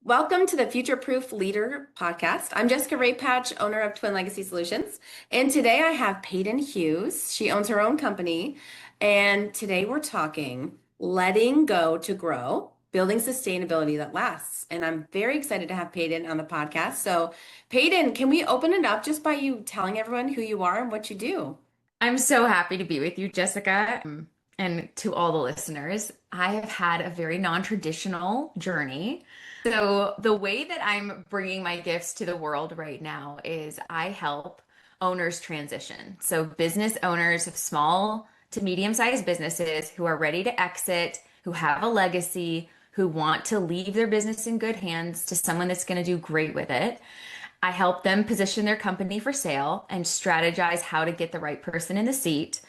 Welcome to the Future Proof Leader podcast. I'm Jessica Rapach, owner of Twin Legacy Solutions. And today I have Paden Hughes. She owns her own company. And today we're talking letting go to grow, building sustainability that lasts. And I'm very excited to have Paden on the podcast. So, Paden, can we open it up just by you telling everyone who you are and what you do? I'm so happy to be with you, Jessica. And to all the listeners, I have had a very non-traditional journey. So, the way that I'm bringing my gifts to the world right now is I help owners transition. So, business owners of small to medium-sized businesses who are ready to exit, who have a legacy, who want to leave their business in good hands to someone that's going to do great with it. I help them position their company for sale and strategize how to get the right person in the seat.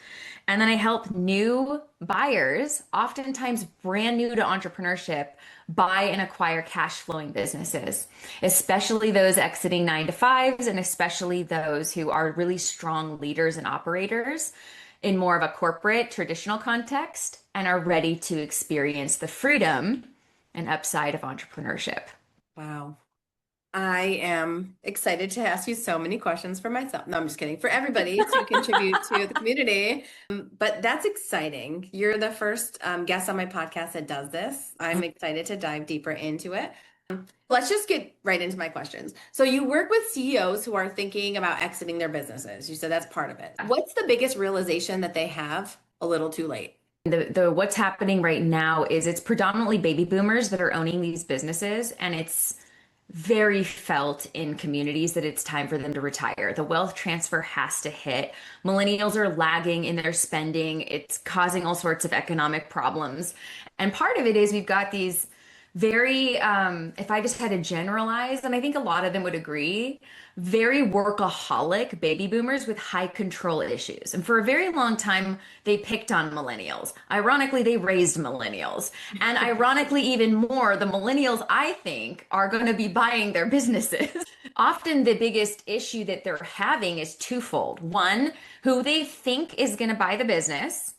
And then I help new buyers, oftentimes brand new to entrepreneurship, buy and acquire cash flowing businesses, especially those exiting 9 to 5s and especially those who are really strong leaders and operators in more of a corporate traditional context and are ready to experience the freedom and upside of entrepreneurship. Wow. I am excited to ask you so many questions for myself. No, I'm just kidding. For everybody to contribute to the community. But that's exciting. You're the first guest on my podcast that does this. I'm excited to dive deeper into it. Let's just get right into my questions. So you work with CEOs who are thinking about exiting their businesses. You said that's part of it. What's the biggest realization that they have a little too late? The what's happening right now is it's predominantly baby boomers that are owning these businesses, and it's very felt in communities that it's time for them to retire. The wealth transfer has to hit. Millennials are lagging in their spending. It's causing all sorts of economic problems. And part of it is we've got these very, if I just had to generalize, and I think a lot of them would agree, very workaholic baby boomers with high control issues. And for a very long time, they picked on millennials. Ironically, they raised millennials. And ironically, even more, the millennials, I think, are going to be buying their businesses. Often the biggest issue that they're having is twofold. One, who they think is going to buy the business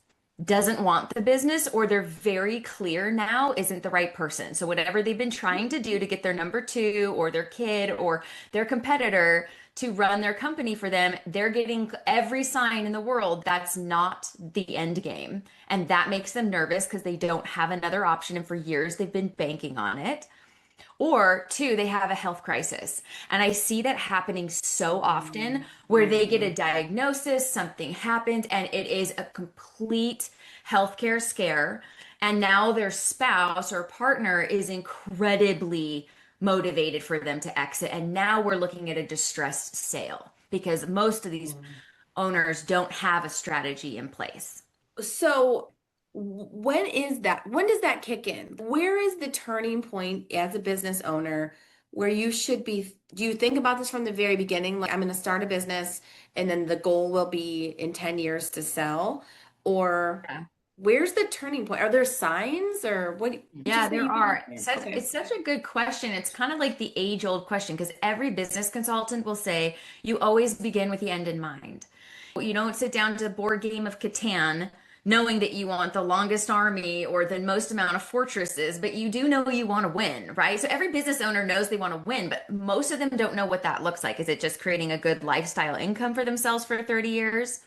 doesn't want the business, or they're very clear now isn't the right person. So whatever they've been trying to do to get their number two or their kid or their competitor to run their company for them, they're getting every sign in the world that's not the end game. And that makes them nervous because they don't have another option. And for years, they've been banking on it. Or two, they have a health crisis. And I see that happening so often where they get a diagnosis, something happened, and it is a complete healthcare scare. And now their spouse or partner is incredibly motivated for them to exit. And now we're looking at a distressed sale because most of these owners don't have a strategy in place. So when is that? When does that kick in? Where is the turning point as a business owner where you should be? Do you think about this from the very beginning? Like, I'm going to start a business and then the goal will be in 10 years to sell? Or where's the turning point? Are there signs or what? Yeah, Just so there you can are. understand. Such, Okay. it's such a good question. It's kind of like the age-old question because every business consultant will say you always begin with the end in mind. You don't sit down to a board game of Catan knowing that you want the longest army or the most amount of fortresses, but you do know you want to win, right? So every business owner knows they want to win, but most of them don't know what that looks like. Is it just creating a good lifestyle income for themselves for 30 years?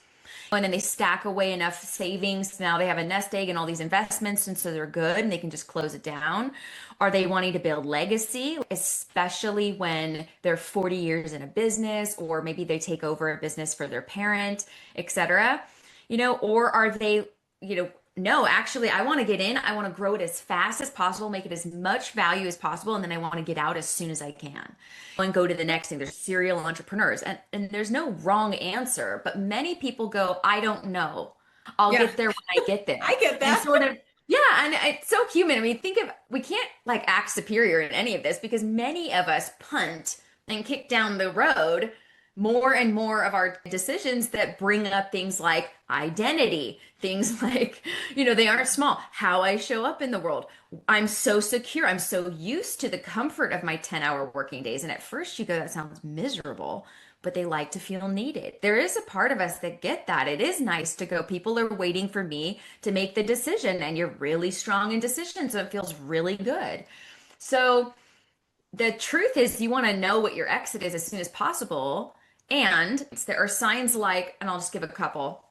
And then they stack away enough savings. Now they have a nest egg and all these investments, and so they're good and they can just close it down. Are they wanting to build legacy, especially when they're 40 years in a business, or maybe they take over a business for their parent, etc.? Or are they, no, actually, I want to get in, I want to grow it as fast as possible, make it as much value as possible, and then I want to get out as soon as I can and go to the next thing. There's serial entrepreneurs, and there's no wrong answer, but many people go, I don't know. I'll Yeah, get there when I get I there. get And that. sort of, yeah, and it's so human. I mean, we can't like act superior in any of this because many of us punt and kick down the road more and more of our decisions that bring up things like identity, things like, they aren't small, how I show up in the world. I'm so secure. I'm so used to the comfort of my 10-hour working days. And at first you go, that sounds miserable, but they like to feel needed. There is a part of us that get that. It is nice to go, people are waiting for me to make the decision, and you're really strong in decision. So it feels really good. So the truth is you want to know what your exit is as soon as possible. And there are signs like, and I'll just give a couple.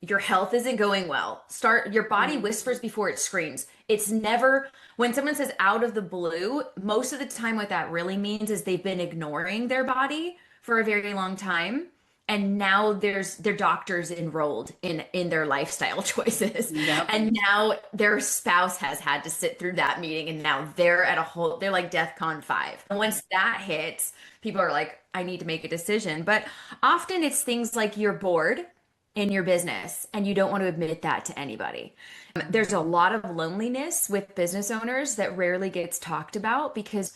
Your health isn't going well. Your body Mm. whispers before it screams. It's never, when someone says out of the blue, most of the time what that really means is they've been ignoring their body for a very long time. And now there's their doctors enrolled in their lifestyle choices. Yep. And now their spouse has had to sit through that meeting and now they're like DEFCON 5. And once that hits, people are like, I need to make a decision. But often it's things like you're bored in your business and you don't want to admit that to anybody. There's a lot of loneliness with business owners that rarely gets talked about because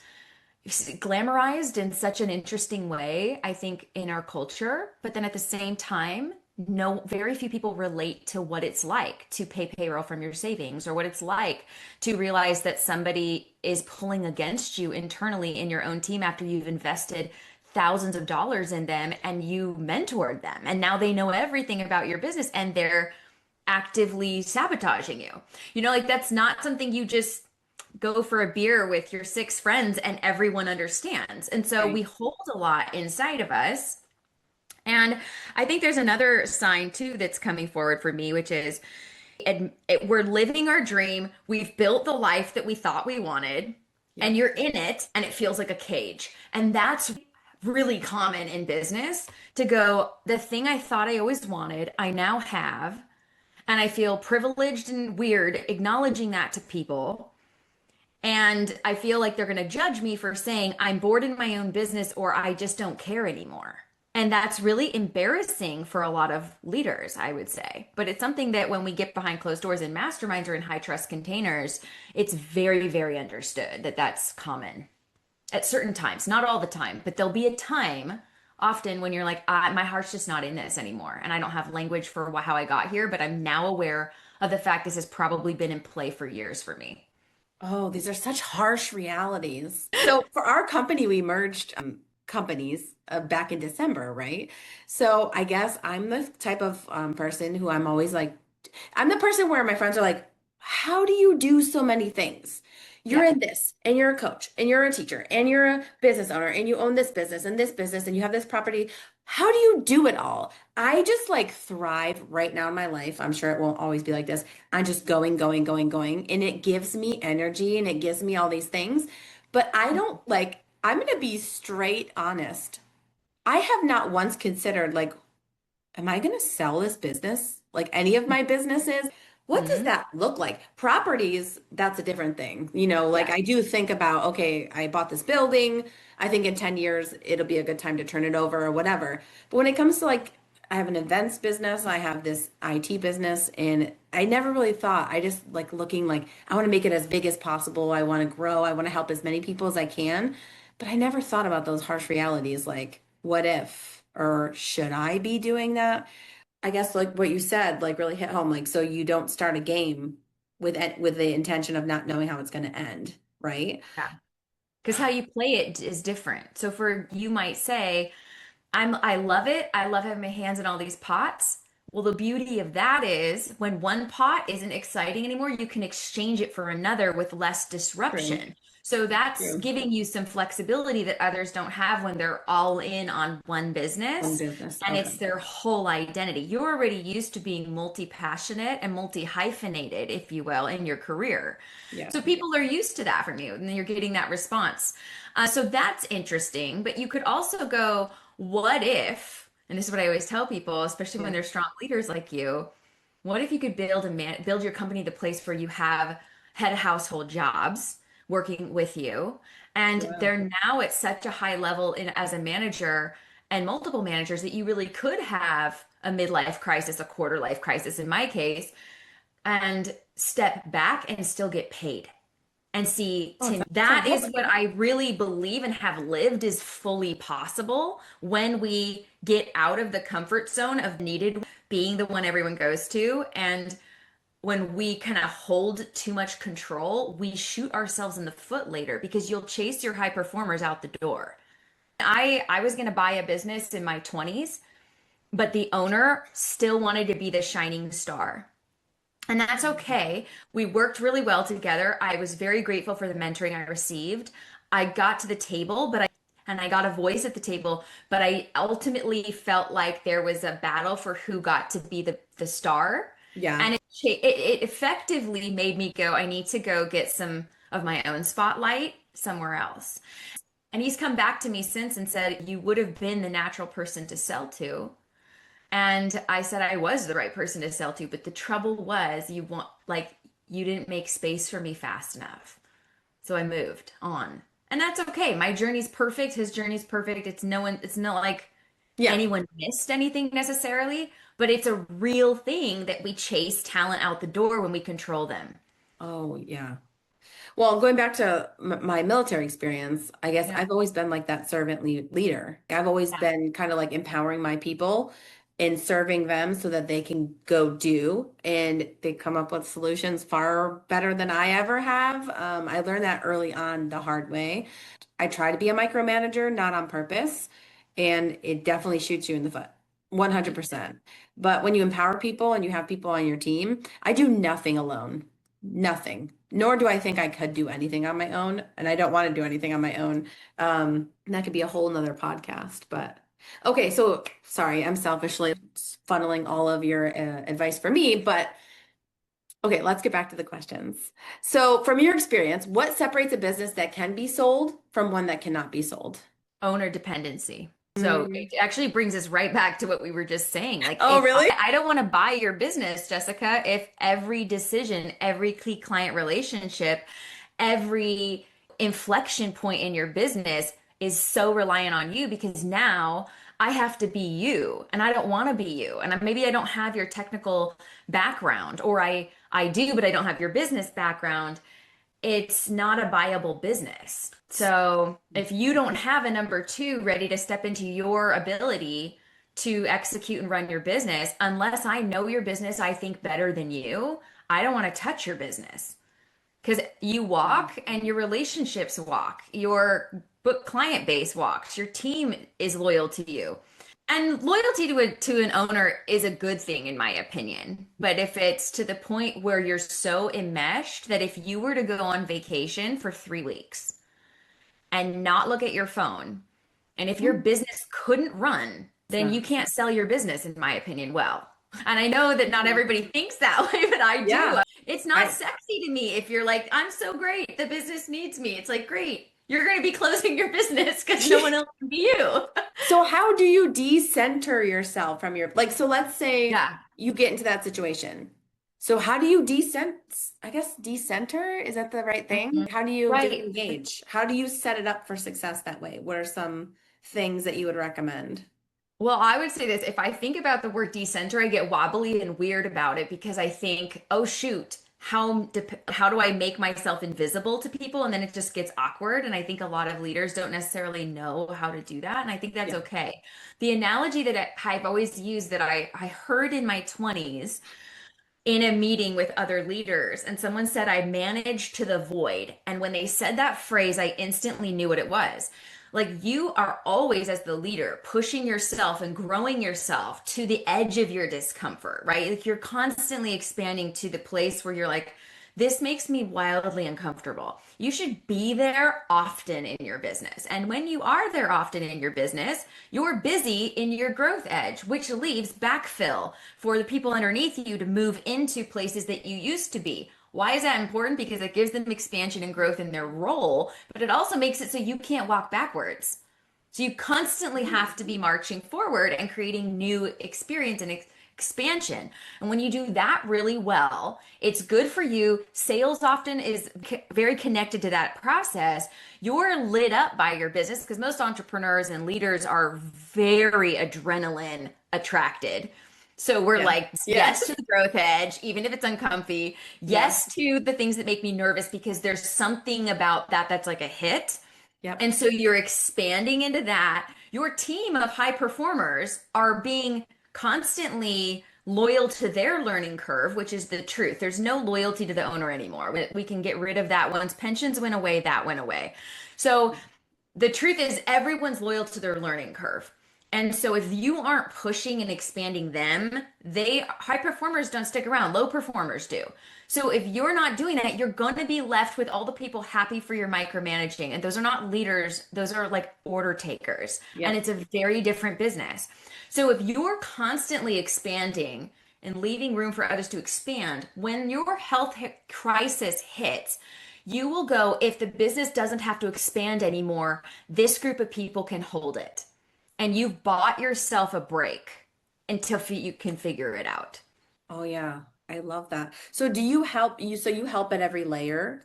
it's glamorized in such an interesting way, I think, in our culture. But then at the same time, no, very few people relate to what it's like to pay payroll from your savings or what it's like to realize that somebody is pulling against you internally in your own team after you've invested thousands of dollars in them and you mentored them. And now they know everything about your business and they're actively sabotaging you. Like that's not something you just go for a beer with your six friends and everyone understands. And so we Right. hold a lot inside of us. And I think there's another sign too that's coming forward for me, which is we're living our dream. We've built the life that we thought we wanted, and Yep. you're in it, and it feels like a cage. And that's really common in business to go, the thing I thought I always wanted, I now have. And I feel privileged and weird acknowledging that to people. And I feel like they're going to judge me for saying I'm bored in my own business or I just don't care anymore. And that's really embarrassing for a lot of leaders, I would say. But it's something that when we get behind closed doors in masterminds or in high trust containers, it's very, very understood that that's common at certain times, not all the time, but there'll be a time often when you're like, my heart's just not in this anymore. And I don't have language for how I got here, but I'm now aware of the fact this has probably been in play for years for me. Oh, these are such harsh realities. So for our company, we merged companies back in December, right? So I guess I'm the type of person who I'm always like, I'm the person where my friends are like, how do you do so many things? You're Yeah. in this, and you're a coach, and you're a teacher, and you're a business owner, and you own this business, and you have this property. How do you do it all? I just like thrive right now in my life. I'm sure it won't always be like this. I'm just going, going, going, going. And it gives me energy and it gives me all these things. But I don't like, I'm going to be straight honest. I have not once considered like, am I going to sell this business? Like any of my businesses? What does Hmm. that look like? Properties, that's a different thing. Like Yeah. I do think about, okay, I bought this building. I think in 10 years it'll be a good time to turn it over or whatever. But when it comes to like, I have an events business, I have this IT business, and I never really thought, I just like looking like I want to make it as big as possible. I want to grow. I want to help as many people as I can. But I never thought about those harsh realities like, what if, or should I be doing that? I guess like what you said, like really hit home. Like, so you don't start a game with the intention of not knowing how it's going to end, right? Yeah. Because how you play it is different. So for you might say, I love it. I love having my hands in all these pots. Well, the beauty of that is when one pot isn't exciting anymore, you can exchange it for another with less True, disruption. So that's true. giving you some flexibility that others don't have when they're all in on one One business business. and Okay. it's their whole identity. You're already used to being multi-passionate and multi-hyphenated, if you will, in your career. Yeah. So people are used to that from you, and then you're getting that response. So that's interesting. But you could also go, what if, and this is what I always tell people, especially when Yeah. they're strong leaders like you, what if you could build your company to place where you have head of household jobs working with you, and Yeah. they're now at such a high level as a manager and multiple managers that you really could have a midlife crisis, a quarter life crisis in my case, and step back and still get paid and see Oh, that sounds is lovely. what I really believe and have lived is fully possible when we get out of the comfort zone of needed being the one everyone goes to. And when we kind of hold too much control, we shoot ourselves in the foot later because you'll chase your high performers out the door. I was going to buy a business in my 20s, but the owner still wanted to be the shining star. And that's okay. We worked really well together. I was very grateful for the mentoring I received. I got to the table, and I got a voice at the table, but I ultimately felt like there was a battle for who got to be the star. Yeah. And it effectively made me go, I need to go get some of my own spotlight somewhere else. And he's come back to me since and said, you would have been the natural person to sell to. And I said I was the right person to sell to, but the trouble was you didn't make space for me fast enough. So I moved on. And that's okay. My journey's perfect. His journey's perfect. It's not like Yeah. anyone missed anything necessarily, but it's a real thing that we chase talent out the door when we control them. Oh, yeah. Well, going back to my military experience, I guess Yeah. I've always been like that servant leader. I've always Yeah. been kind of like empowering my people and serving them so that they can go do and they come up with solutions far better than I ever have. I learned that early on the hard way. I try to be a micromanager, not on purpose, and it definitely shoots you in the foot. 100%. But when you empower people and you have people on your team, I do nothing alone. Nothing. Nor do I think I could do anything on my own, and I don't want to do anything on my own. And that could be a whole nother podcast. But okay, so sorry, I'm selfishly funneling all of your advice for me, but okay, let's get back to the questions. So, from your experience, what separates a business that can be sold from one that cannot be sold? Owner dependency. So Mm. it actually brings us right back to what we were just saying. Like, Oh, really? I don't want to buy your business, Jessica, if every decision, every key client relationship, every inflection point in your business is so reliant on you because now I have to be you and I don't want to be you. And maybe I don't have your technical background, or I do, but I don't have your business background. It's not a viable business. So if you don't have a number two ready to step into your ability to execute and run your business, unless I know your business, I think better than you, I don't want to touch your business because you walk and your relationships walk, your book client base walks, your team is loyal to you. And loyalty to an owner is a good thing, in my opinion. But if it's to the point where you're so enmeshed that if you were to go on vacation for 3 weeks and not look at your phone, and if your business couldn't run, then Yeah. you can't sell your business, in my opinion, well. And I know that not everybody thinks that way, but I do. Yeah. It's not I sexy to me if you're like, I'm so great, the business needs me. It's like, great, you're going to be closing your business because no one else can be you. So how do you decenter yourself from your like so let's say Yeah. you get into that situation. So how do you I guess decenter, is that the right thing? Mhm. How do you Right. disengage? How do you set it up for success that way? What are some things that you would recommend? Well, I would say this. If I think about the word decenter, I get wobbly and weird about it because I think, oh shoot, how do I make myself invisible to people? And then it just gets awkward. And I think a lot of leaders don't necessarily know how to do that. And I think that's Yeah. okay. The analogy that I've always used that I heard in my 20s in a meeting with other leaders, and someone said, I managed to the void. And when they said that phrase, I instantly knew what it was. Like you are always, as the leader, pushing yourself and growing yourself to the edge of your discomfort, right? Like you're constantly expanding to the place where you're like, this makes me wildly uncomfortable. You should be there often in your business. And when you are there often in your business, you're busy in your growth edge, which leaves backfill for the people underneath you to move into places that you used to be. Why is that important? Because it gives them expansion and growth in their role, but it also makes it so you can't walk backwards. So you constantly have to be marching forward and creating new experience and expansion. And when you do that really well, it's good for you. Sales often is very connected to that process. You're lit up by your business because most entrepreneurs and leaders are very adrenaline attracted. So we're Yeah. like, Yeah. yes to the growth edge, even if it's uncomfy. Yeah. Yes to the things that make me nervous because there's something about that that's like a hit. Yep. And so you're expanding into that. Your team of high performers are being constantly loyal to their learning curve, which is the truth. There's no loyalty to the owner anymore. We can get rid of that once pensions went away, that went away. So the truth is everyone's loyal to their learning curve. And so if you aren't pushing and expanding them, high performers don't stick around, low performers do. So if you're not doing that, you're going to be left with all the people happy for your micromanaging. And those are not leaders, those are like order takers. And Yep. it's a very different business. So if you're constantly expanding and leaving room for others to expand, when your crisis hits, you will go, if the business doesn't have to expand anymore, this group of people can hold it. And you've bought yourself a break until you can figure it out. Oh yeah, I love that. So do you help you so you help at every layer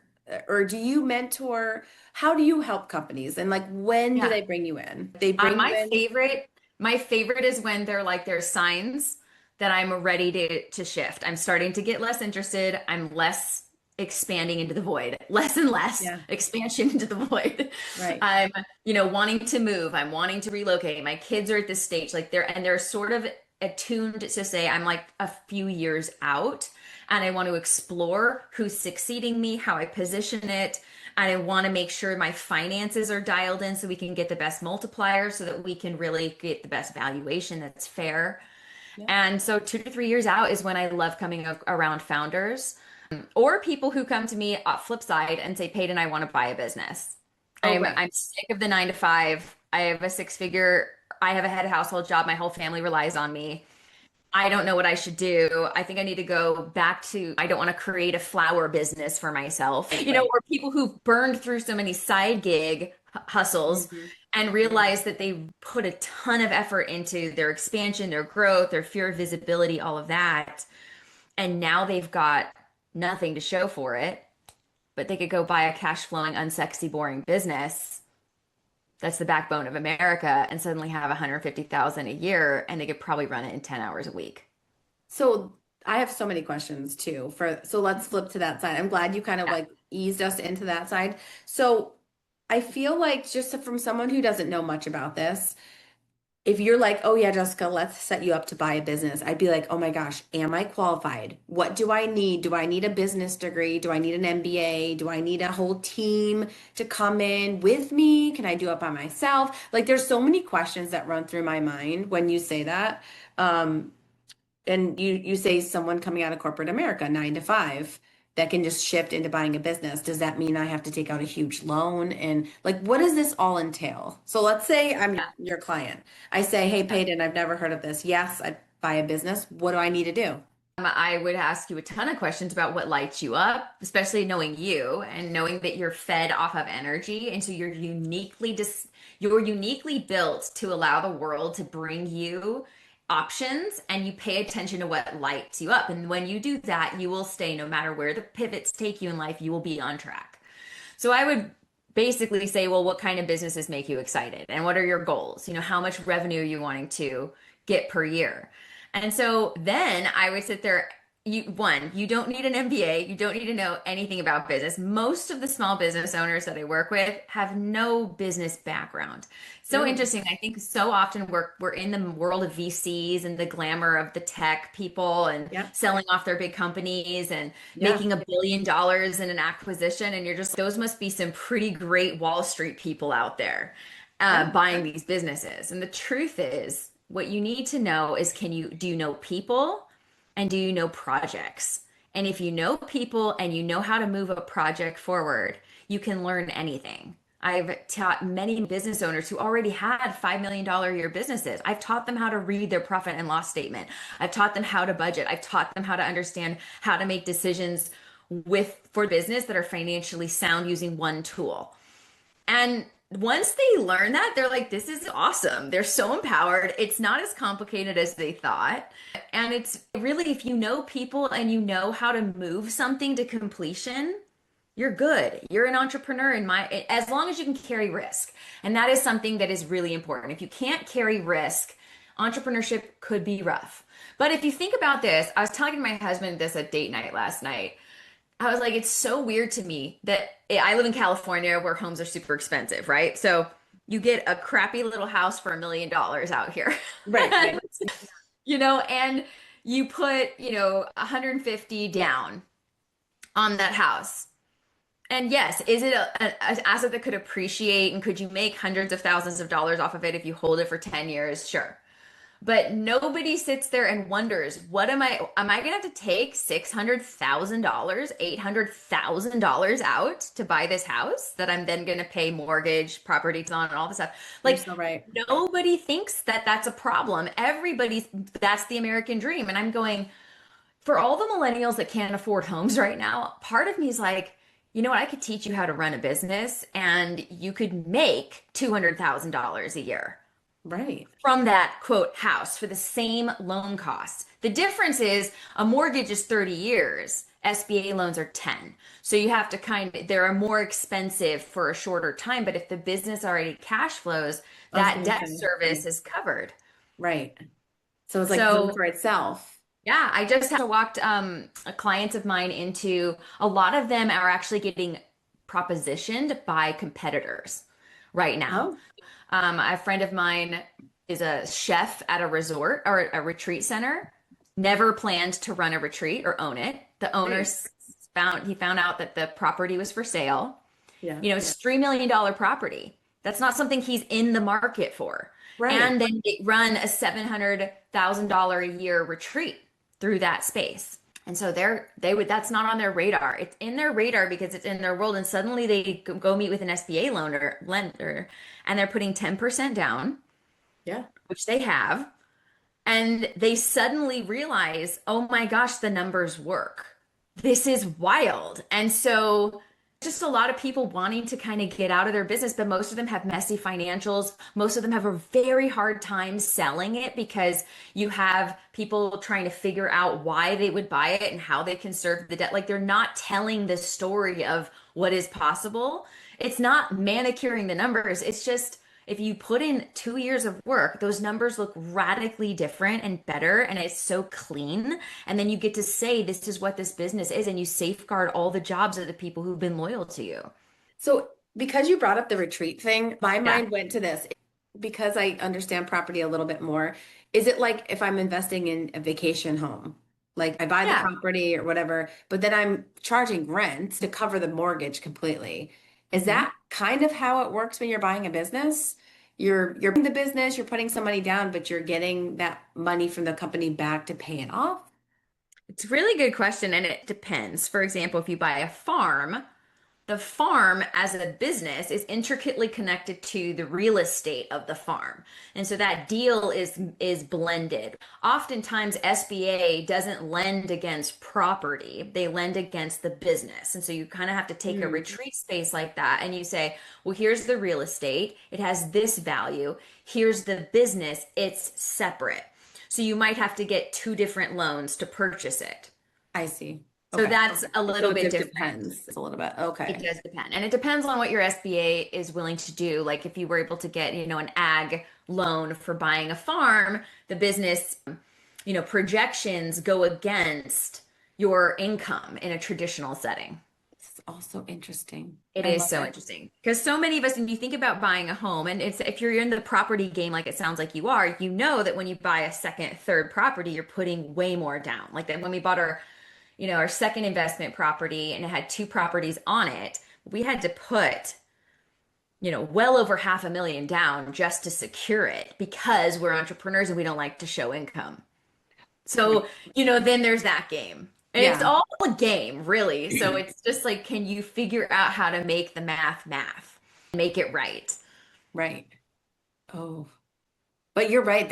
or do you mentor? How do you help companies? And like when do Yeah. they bring you in? They bring you My in. favorite, my favorite is when they're like, there's signs that I'm ready to shift. I'm starting to get less interested. I'm less expanding into the void, less and less Yeah, expansion into the void. right. I'm, wanting to move. I'm wanting to relocate. My kids are at this stage, like they're sort of attuned to say I'm like a few years out and I want to explore who's succeeding me, how I position it. And I want to make sure my finances are dialed in so we can get the best multiplier so that we can really get the best valuation that's fair. Yeah. And so 2 to 3 years out is when I love coming around founders or people who come to me flip side and say, Paden, I want to buy a business. Oh, I'm sick of the 9 to 5. I have a 6 figure, I have a head household job. My whole family relies on me. I don't know what I should do. I think I need to go back to, I don't want to create a flower business for myself. right, right. Or people who've burned through so many side gig hustles Hmm. and realize that they put a ton of effort into their expansion, their growth, their fear of visibility, all of that. And now they've got nothing to show for it, but they could go buy a cash flowing, unsexy, boring business that's the backbone of America and suddenly have 150,000 a year and they could probably run it in 10 hours a week. So I have so many questions too for so let's flip to that side. I'm glad you kind of Yeah. like eased us into that side. So I feel like just from someone who doesn't know much about this, if you're like, oh yeah, Jessica, let's set you up to buy a business, I'd be like, oh my gosh, am I qualified? What do I need? Do I need a business degree? Do I need an MBA? Do I need a whole team to come in with me? Can I do it by myself? Like, there's so many questions that run through my mind when you say that. Um, and you say someone coming out of corporate America, 9 to 5, that can just shift into buying a business. Does that mean I have to take out a huge loan? And like, what does this all entail? So let's say I'm your client. I say, hey, Peyton, I've never heard of this. Yes, I buy a business. What do I need to do? I would ask you a ton of questions about what lights you up, especially knowing you and knowing that you're fed off of energy. And so you're uniquely built to allow the world to bring you options and you pay attention to what lights you up. And when you do that, you will stay no matter where the pivots take you in life, you will be on track. So I would basically say, well, what kind of businesses make you excited? And what are your goals? How much revenue are you wanting to get per year? And so then I would sit there. You don't need an MBA. You don't need to know anything about business. Most of the small business owners that I work with have no business background. So Really? interesting. I think so often we're in the world of VCs and the glamour of the tech people and Yep. selling off their big companies and Yeah. making $1 billion in an acquisition. And you're just, those must be some pretty great Wall Street people out there Yeah. buying these businesses. And the truth is, what you need to know is do you know people and do you know projects? And if you know people and you know how to move a project forward, you can learn anything. I've taught many business owners who already had $5 million a year businesses. I've taught them how to read their profit and loss statement. I've taught them how to budget. I've taught them how to understand how to make decisions for business that are financially sound using one tool. And once they learn that, they're like, this is awesome. They're so empowered. It's not as complicated as they thought. And it's really, if you know people and you know how to move something to completion, you're good. You're an entrepreneur as long as you can carry risk. And that is something that is really important. If you can't carry risk, entrepreneurship could be rough. But if you think about this, I was talking to my husband this at date night last night. I was like, it's so weird to me that I live in California where homes are super expensive, right? So you get a crappy little house for $1 million out here. Right. Right. And you put, 150 down on that house. And yes, is it an asset that could appreciate and could you make hundreds of thousands of dollars off of it if you hold it for 10 years? Sure. But nobody sits there and wonders, am I gonna have to take $600,000, $800,000 out to buy this house that I'm then gonna pay mortgage, property on, and all this stuff? You're Like so right. nobody thinks that that's a problem. That's the American dream. And I'm going, for all the millennials that can't afford homes right now, part of me is like, you know what? I could teach you how to run a business and you could make $200,000 a year Right. from that quote house for the same loan costs. The difference is a mortgage is 30 years. SBA loans are 10. So you have to they're more expensive for a shorter time. But if the business already cash flows, I was that gonna debt say, service is covered. right. So it's like paying So for itself. yeah, I just walked clients of mine into a lot of them are actually getting propositioned by competitors right now. Oh, A friend of mine is a chef at a resort or a retreat center, never planned to run a retreat or own it. The owner right. found out that the property was for sale. Yeah. You know, it's $3 million property. That's not something he's in the market for. Right. And then they run a $700,000 a year retreat through that space. And so that's not on their radar. It's in their radar because it's in their world. And suddenly they go meet with an SBA lender and they're putting 10% down, Yeah. which they have. And they suddenly realize, oh my gosh, the numbers work. This is wild. And so just a lot of people wanting to kind of get out of their business, but most of them have messy financials. Most of them have a very hard time selling it because you have people trying to figure out why they would buy it and how they can serve the debt. Like they're not telling the story of what is possible. It's not manicuring the numbers. It's just if you put in 2 years of work, those numbers look radically different and better, and it's so clean. And then you get to say, this is what this business is, and you safeguard all the jobs of the people who've been loyal to you. So because you brought up the retreat thing, my Yeah. mind went to this because I understand property a little bit more. Is it like if I'm investing in a vacation home? Like I buy the Yeah. property or whatever, but then I'm charging rent to cover the mortgage completely. Is Mhm. that kind of how it works when you're buying a business? You're buying the business, you're putting some money down, but you're getting that money from the company back to pay it off? It's a really good question, and it depends. For example, if you buy a farm, the farm as a business is intricately connected to the real estate of the farm. And so that deal is blended. Oftentimes SBA doesn't lend against property. They lend against the business. And so you kind of have to take a Hmm, retreat space like that and you say, well, here's the real estate. It has this value. Here's the business. It's separate. So you might have to get two different loans to purchase it. I see. So Okay. that's a So little it bit different. depends. It's a little bit. It Okay. does depend. And it depends on what your SBA is willing to do. Like if you were able to get, an ag loan for buying a farm, the business, projections go against your income in a traditional setting. It's also interesting. It I is love so it. interesting because so many of us, when you think about buying a home, and it's if you're in the property game, like it sounds like you are, you know that when you buy a second, third property, you're putting way more down. Like that when we bought our second investment property and it had two properties on it, we had to put, well over $500,000 down just to secure it because we're entrepreneurs and we don't like to show income. Right. So, then there's that game. And it's Yeah. all a game, really. So it's just like, can you figure out how to make the math, make it right? Right. Oh, but you're right.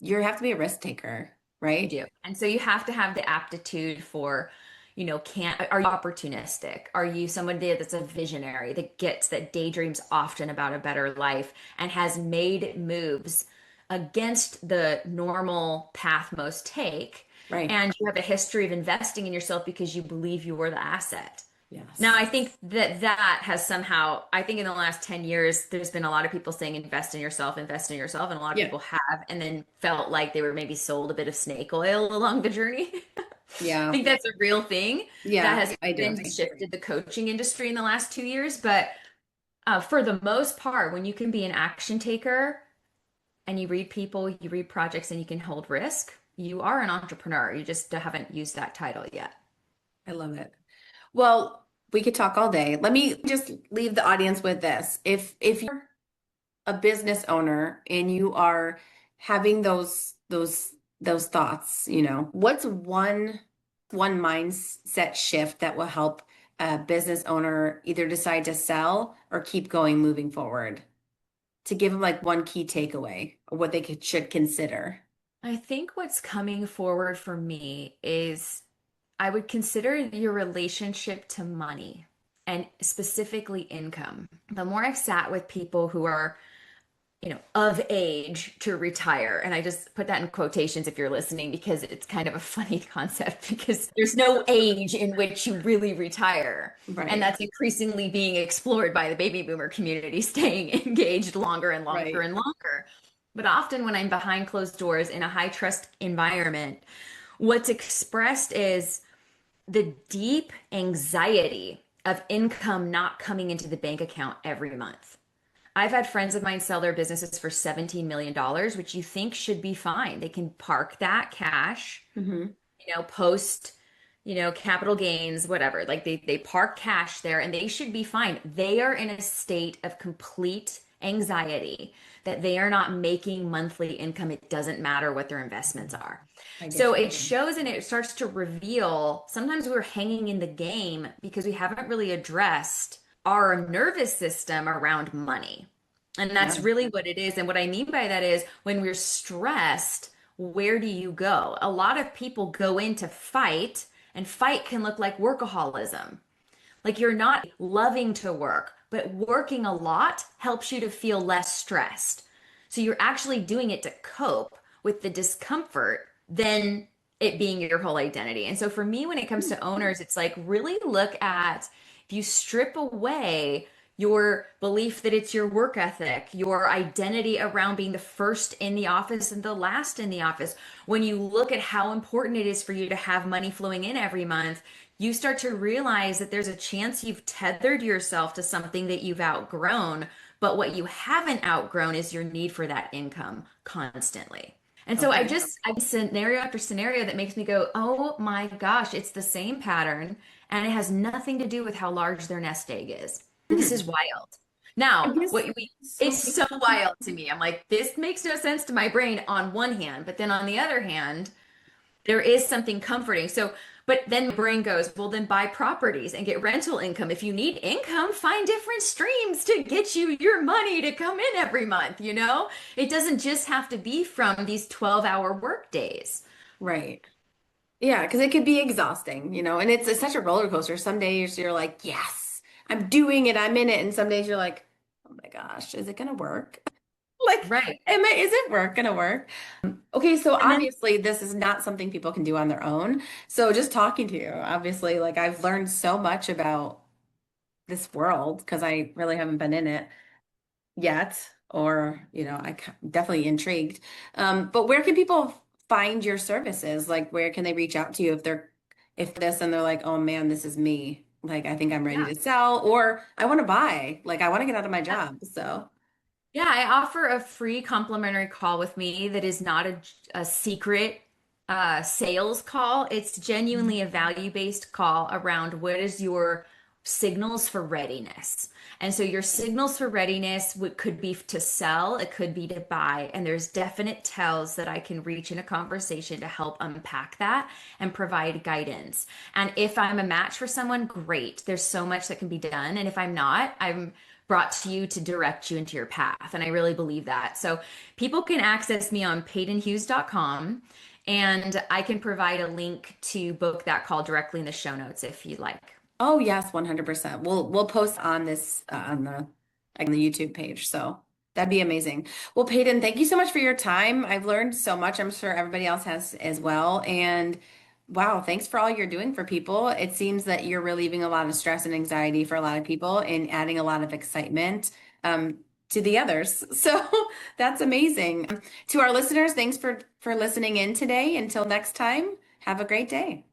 You have to be a risk taker, You right? do. And so you have to have the aptitude for, are you opportunistic? Are you somebody that's a visionary that daydreams often about a better life and has made moves against the normal path most take? Right. And you have a history of investing in yourself because you believe you are the asset. Now, Yes. I think that has somehow, I think in the last 10 years, there's been a lot of people saying invest in yourself, and a lot of Yeah. people have, and then felt like they were maybe sold a bit of snake oil along the journey. I Yeah. think that's a real thing that Yeah, has I do. been shifted the coaching industry in the last 2 years. But for the most part, when you can be an action taker and you read people, you read projects, and you can hold risk, you are an entrepreneur. You just haven't used that title yet. I love it. Well, We could talk all day. Let me just leave the audience with this. If you're a business owner and you are having those thoughts, what's one mindset shift that will help a business owner either decide to sell or keep going moving forward? To give them like one key takeaway or what they should consider. I think what's coming forward for me is I would consider your relationship to money and specifically income. The more I've sat with people who are of age to retire. And I just put that in quotations if you're listening, because it's kind of a funny concept because there's no age in which you really retire. And Right. that's increasingly being explored by the baby boomer community, staying engaged longer and longer Right. and longer. But often when I'm behind closed doors in a high trust environment, what's expressed is the deep anxiety of income not coming into the bank account every month. I've had friends of mine sell their businesses for $17 million, which you think should be fine. They can park that cash, Mm-hmm. post, capital gains, whatever. Like they park cash there and they should be fine. They are in a state of complete anxiety that they are not making monthly income. It doesn't matter what their investments are. I get So you. it shows and it starts to reveal sometimes we're hanging in the game because we haven't really addressed our nervous system around money. And that's Yeah. really what it is. And what I mean by that is when we're stressed, where do you go? A lot of people go into fight, and fight can look like workaholism. Like you're not loving to work, but working a lot helps you to feel less stressed. So you're actually doing it to cope with the discomfort than it being your whole identity. And so for me, when it comes to owners, it's like really look at if you strip away your belief that it's your work ethic, your identity around being the first in the office and the last in the office. When you look at how important it is for you to have money flowing in every month, you start to realize that there's a chance you've tethered yourself to something that you've outgrown. But what you haven't outgrown is your need for that income constantly. And so Okay. I scenario after scenario that makes me go, oh my gosh, it's the same pattern. And it has nothing to do with how large their nest egg is. This is Hmm. wild. I Now, guess so. it's so wild to me. I'm like, this makes no sense to my brain on one hand, but then on the other hand, there is something comforting. So, but then my brain goes, well, then buy properties and get rental income. If you need income, find different streams to get you your money to come in every month, you know? It doesn't just have to be from these 12-hour work days. Right. Yeah, because it could be exhausting, and it's such a roller coaster. Some days you're like, yes, I'm doing it, I'm in it. And some days you're like, oh my gosh, is it gonna work? Like, Right. is it gonna work? Okay, so And then, obviously this is not something people can do on their own. So just talking to you, obviously, like I've learned so much about this world because I really haven't been in it yet, or definitely intrigued. But where can people find your services? Like, where can they reach out to you if this and they're like, oh man, this is me. Like, I think I'm ready yeah. to sell, or I want to buy. Like, I want to get out of my job. So, Yeah, I offer a free complimentary call with me that is not a secret sales call. It's genuinely a value-based call around what is your signals for readiness. And so your signals for readiness could be to sell, it could be to buy, and there's definite tells that I can reach in a conversation to help unpack that and provide guidance. And if I'm a match for someone, great. There's so much that can be done. And if I'm not, I'm brought to you to direct you into your path. And I really believe that. So people can access me on padenhughes.com, and I can provide a link to book that call directly in the show notes if you'd like. oh yes, 100%. We'll post on this on the YouTube page. So that'd be amazing. Well, Peyton, thank you so much for your time. I've learned so much. I'm sure everybody else has as well. And wow, thanks for all you're doing for people. It seems that you're relieving a lot of stress and anxiety for a lot of people and adding a lot of excitement to the others. So that's amazing. To our listeners, thanks for listening in today. Until next time, have a great day.